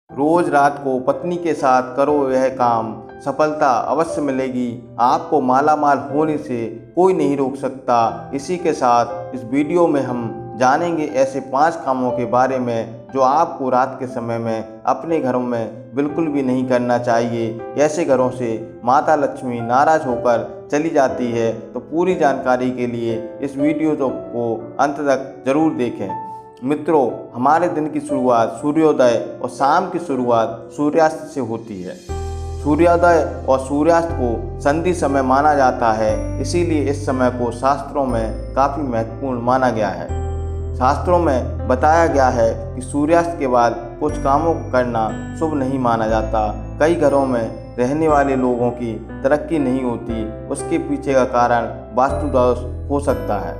रोज रात को पत्नी के साथ करो यह काम, सफलता अवश्य मिलेगी। आपको मालामाल होने से कोई नहीं रोक सकता। इसी के साथ इस वीडियो में हम जानेंगे ऐसे 5 कामों के बारे में जो आपको रात के समय में अपने घरों में बिल्कुल भी नहीं करना चाहिए। ऐसे घरों से माता लक्ष्मी नाराज होकर चली जाती है। तो पूरी जानकारी के लिए इस वीडियो को अंत तक जरूर देखें। मित्रों, हमारे दिन की शुरुआत सूर्योदय और शाम की शुरुआत सूर्यास्त से होती है। सूर्योदय और सूर्यास्त को संधि समय माना जाता है, इसीलिए इस समय को शास्त्रों में काफ़ी महत्वपूर्ण माना गया है। शास्त्रों में बताया गया है कि सूर्यास्त के बाद कुछ कामों को करना शुभ नहीं माना जाता। कई घरों में रहने वाले लोगों की तरक्की नहीं होती, उसके पीछे का कारण वास्तु दोष हो सकता है।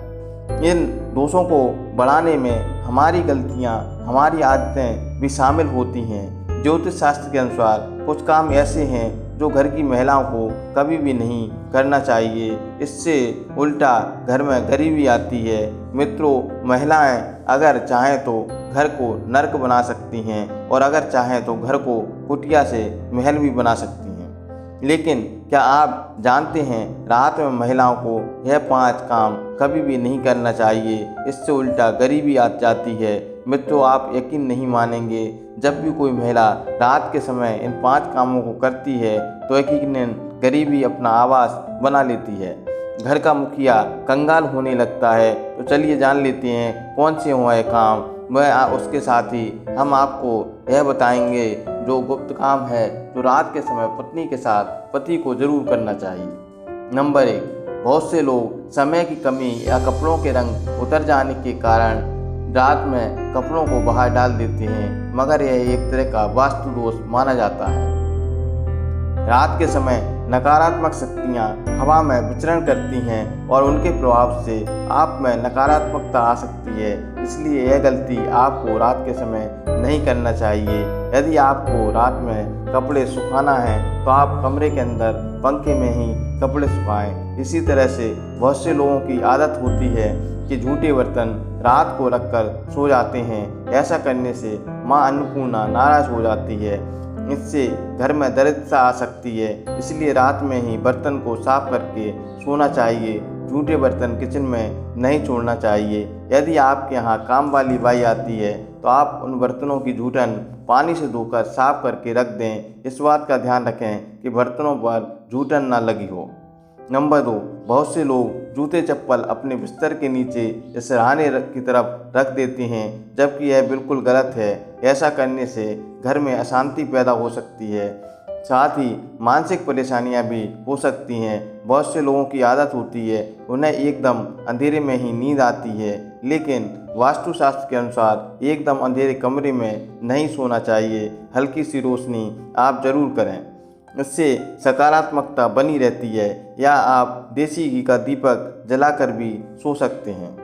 इन दोषों को बढ़ाने में हमारी गलतियां, हमारी आदतें भी शामिल होती हैं। ज्योतिष शास्त्र के अनुसार कुछ काम ऐसे हैं जो घर की महिलाओं को कभी भी नहीं करना चाहिए। इससे उल्टा घर में गरीबी आती है। मित्रों, महिलाएं अगर चाहें तो घर को नर्क बना सकती हैं और अगर चाहें तो घर को कुटिया से महल भी बना सकती हैं। लेकिन क्या आप जानते हैं, रात में महिलाओं को यह 5 काम कभी भी नहीं करना चाहिए। इससे उल्टा गरीबी आ जाती है। मित्रों, आप यकीन नहीं मानेंगे, जब भी कोई महिला रात के समय इन 5 कामों को करती है तो यकीनन गरीबी अपना आवास बना लेती है। घर का मुखिया कंगाल होने लगता है। तो चलिए जान लेते हैं कौन से हुए काम। उसके साथ ही हम आपको यह बताएंगे जो गुप्त काम है जो रात के समय पत्नी के साथ पति को जरूर करना चाहिए। नंबर 1, बहुत से लोग समय की कमी या कपड़ों के रंग उतर जाने के कारण रात में कपड़ों को बाहर डाल देते हैं, मगर यह एक तरह का वास्तु दोष माना जाता है। रात के समय नकारात्मक शक्तियाँ हवा में विचरण करती हैं और उनके प्रभाव से आप में नकारात्मकता आ सकती है। इसलिए यह गलती आपको रात के समय नहीं करना चाहिए। यदि आपको रात में कपड़े सुखाना है तो आप कमरे के अंदर पंखे में ही कपड़े सुखाएं। इसी तरह से बहुत से लोगों की आदत होती है कि झूठे बर्तन रात को रखकर सो जाते हैं। ऐसा करने से माँ अन्नपूर्णा नाराज हो जाती है। इससे घर में दरिद्रता आ सकती है। इसलिए रात में ही बर्तन को साफ करके सोना चाहिए। झूठे बर्तन किचन में नहीं छोड़ना चाहिए। यदि आपके यहाँ काम वाली बाई आती है तो आप उन बर्तनों की जूठन पानी से धोकर साफ करके रख दें। इस बात का ध्यान रखें कि बर्तनों पर जूठन ना लगी हो। नंबर 2, बहुत से लोग जूते चप्पल अपने बिस्तर के नीचे या सिरहाने की तरफ रख देते हैं, जबकि यह बिल्कुल गलत है। ऐसा करने से घर में अशांति पैदा हो सकती है, साथ ही मानसिक परेशानियां भी हो सकती हैं। बहुत से लोगों की आदत होती है, उन्हें एकदम अंधेरे में ही नींद आती है, लेकिन वास्तुशास्त्र के अनुसार एकदम अंधेरे कमरे में नहीं सोना चाहिए। हल्की सी रोशनी आप जरूर करें, इससे सकारात्मकता बनी रहती है। या आप देसी घी का दीपक जलाकर भी सो सकते हैं,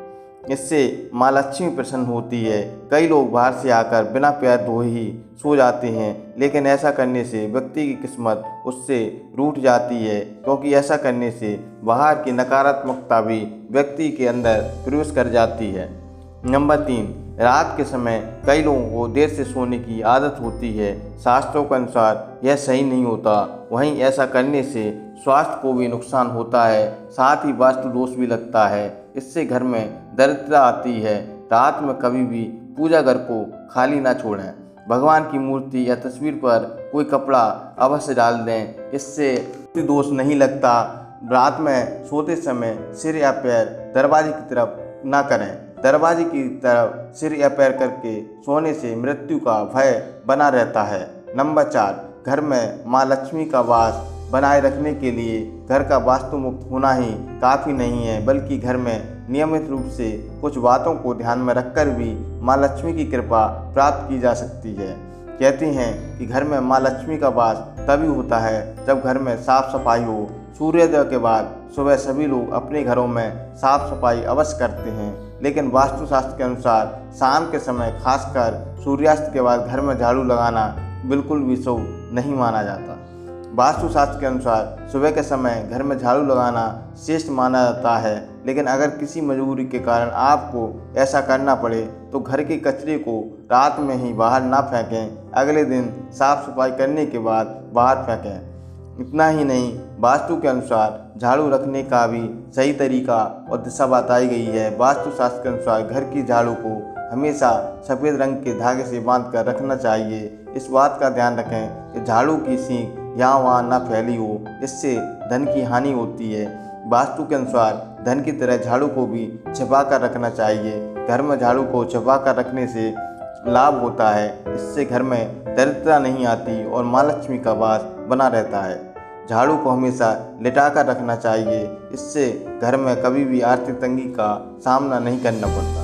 इससे माँ लक्ष्मी प्रसन्न होती है। कई लोग बाहर से आकर बिना पैर धोए ही सो जाते हैं, लेकिन ऐसा करने से व्यक्ति की किस्मत उससे रूठ जाती है, क्योंकि ऐसा करने से बाहर की नकारात्मकता भी व्यक्ति के अंदर प्रवेश कर जाती है। नंबर 3, रात के समय कई लोगों को देर से सोने की आदत होती है। शास्त्रों के अनुसार यह सही नहीं होता। वहीं ऐसा करने से स्वास्थ्य को भी नुकसान होता है, साथ ही वास्तु दोष भी लगता है। इससे घर में दरिद्रता आती है। रात में कभी भी पूजा घर को खाली ना छोड़ें। भगवान की मूर्ति या तस्वीर पर कोई कपड़ा अवश्य डाल दें, इससे दोष नहीं लगता। रात में सोते समय सिर या पैर दरवाजे की तरफ ना करें। दरवाजे की तरफ सिर या पैर करके सोने से मृत्यु का भय बना रहता है। नंबर 4, घर में माँ लक्ष्मी का वास बनाए रखने के लिए घर का वास्तु मुक्त होना ही काफ़ी नहीं है, बल्कि घर में नियमित रूप से कुछ बातों को ध्यान में रखकर भी माँ लक्ष्मी की कृपा प्राप्त की जा सकती है। कहते हैं कि घर में माँ लक्ष्मी का वास तभी होता है जब घर में साफ सफाई हो। सूर्योदय के बाद सुबह सभी लोग अपने घरों में साफ सफाई अवश्य करते हैं, लेकिन वास्तुशास्त्र के अनुसार शाम के समय खासकर सूर्यास्त के बाद घर में झाड़ू लगाना बिल्कुल भी शुभ नहीं माना जाता। वास्तुशास्त्र के अनुसार सुबह के समय घर में झाड़ू लगाना श्रेष्ठ माना जाता है, लेकिन अगर किसी मजबूरी के कारण आपको ऐसा करना पड़े तो घर के कचरे को रात में ही बाहर ना फेंकें, अगले दिन साफ सफाई करने के बाद बाहर फेंकें। इतना ही नहीं, वास्तु के अनुसार झाड़ू रखने का भी सही तरीका और दिशा बताई गई है। वास्तुशास्त्र के अनुसार घर की झाड़ू को हमेशा सफ़ेद रंग के धागे से बांध कर रखना चाहिए। इस बात का ध्यान रखें कि झाड़ू की सींग यहाँ वहाँ न फैली हो, इससे धन की हानि होती है। वास्तु के अनुसार धन की तरह झाड़ू को भी छिपा कर रखना चाहिए। घर में झाड़ू को छिपा कर रखने से लाभ होता है, इससे घर में दरिद्रता नहीं आती और माँ लक्ष्मी का वास बना रहता है। झाड़ू को हमेशा लिटा कर रखना चाहिए, इससे घर में कभी भी आर्थिक तंगी का सामना नहीं करना पड़ता।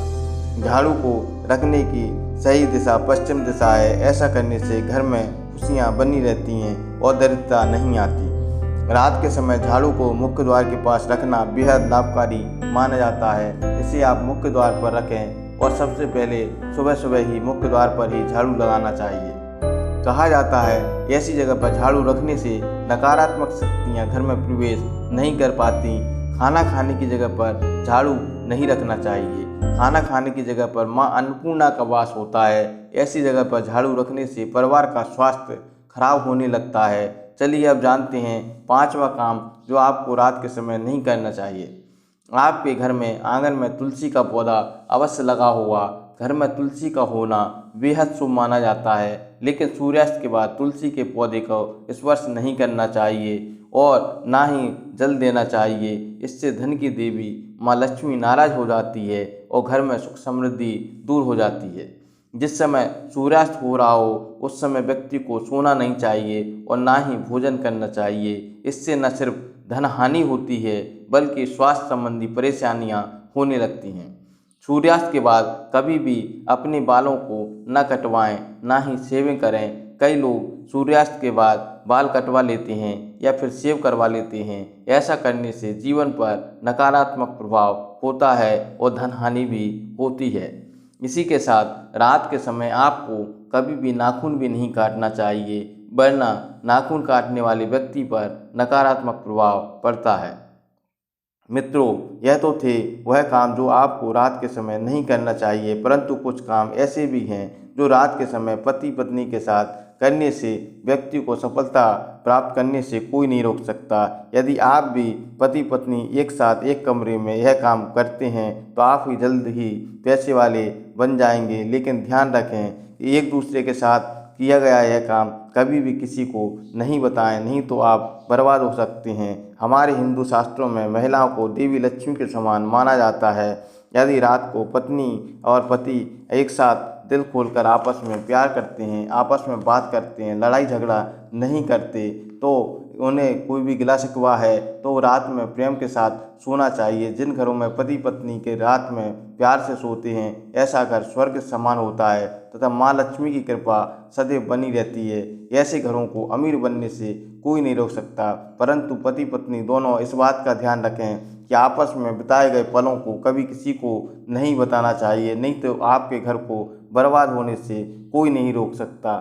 झाड़ू को रखने की सही दिशा पश्चिम दिशा है। ऐसा करने से घर में खुशियाँ बनी रहती हैं और दरिद्रता नहीं आती। रात के समय झाड़ू को मुख्य द्वार के पास रखना बेहद लाभकारी माना जाता है। इसे आप मुख्य द्वार पर रखें और सबसे पहले सुबह सुबह ही मुख्य द्वार पर ही झाड़ू लगाना चाहिए। कहा जाता है ऐसी जगह पर झाड़ू रखने से नकारात्मक शक्तियाँ घर में प्रवेश नहीं कर पाती। खाना खाने की जगह पर झाड़ू नहीं रखना चाहिए। खाना खाने की जगह पर माँ अन्नपूर्णा का वास होता है। ऐसी जगह पर झाड़ू रखने से परिवार का स्वास्थ्य खराब होने लगता है। चलिए अब जानते हैं 5वां काम जो आपको रात के समय नहीं करना चाहिए। आपके घर में आंगन में तुलसी का पौधा अवश्य लगा हुआ। घर में तुलसी का होना बेहद शुभ माना जाता है, लेकिन सूर्यास्त के बाद तुलसी के पौधे को स्पर्श नहीं करना चाहिए और ना ही जल देना चाहिए। इससे धन की देवी माँ लक्ष्मी नाराज हो जाती है और घर में सुख समृद्धि दूर हो जाती है। जिस समय सूर्यास्त हो रहा हो उस समय व्यक्ति को सोना नहीं चाहिए और ना ही भोजन करना चाहिए। इससे न सिर्फ धन हानि होती है बल्कि स्वास्थ्य संबंधी परेशानियां होने लगती हैं। सूर्यास्त के बाद कभी भी अपने बालों को न कटवाएं, ना ही शेविंग करें। कई लोग सूर्यास्त के बाद बाल कटवा लेते हैं या फिर शेव करवा लेते हैं। ऐसा करने से जीवन पर नकारात्मक प्रभाव होता है और धन हानि भी होती है। इसी के साथ रात के समय आपको कभी भी नाखून भी नहीं काटना चाहिए, वरना नाखून काटने वाले व्यक्ति पर नकारात्मक प्रभाव पड़ता है। मित्रों, यह तो थे वह काम जो आपको रात के समय नहीं करना चाहिए, परंतु कुछ काम ऐसे भी हैं जो रात के समय पति पत्नी के साथ करने से व्यक्ति को सफलता प्राप्त करने से कोई नहीं रोक सकता। यदि आप भी पति पत्नी एक साथ एक कमरे में यह काम करते हैं तो आप ही जल्द ही पैसे वाले बन जाएंगे। लेकिन ध्यान रखें कि एक दूसरे के साथ किया गया यह काम कभी भी किसी को नहीं बताएं, नहीं तो आप बर्बाद हो सकते हैं। हमारे हिंदू शास्त्रों में महिलाओं को देवी लक्ष्मी के समान माना जाता है। यदि रात को पत्नी और पति एक साथ दिल खोलकर आपस में प्यार करते हैं, आपस में बात करते हैं, लड़ाई झगड़ा नहीं करते, तो उन्हें कोई भी गिला शिकवा है तो रात में प्रेम के साथ सोना चाहिए। जिन घरों में पति पत्नी के रात में प्यार से सोते हैं, ऐसा घर स्वर्ग समान होता है तथा माँ लक्ष्मी की कृपा सदैव बनी रहती है। ऐसे घरों को अमीर बनने से कोई नहीं रोक सकता, परंतु पति पत्नी दोनों इस बात का ध्यान रखें कि आपस में बिताए गए पलों को कभी किसी को नहीं बताना चाहिए, नहीं तो आपके घर को बर्बाद होने से कोई नहीं रोक सकता।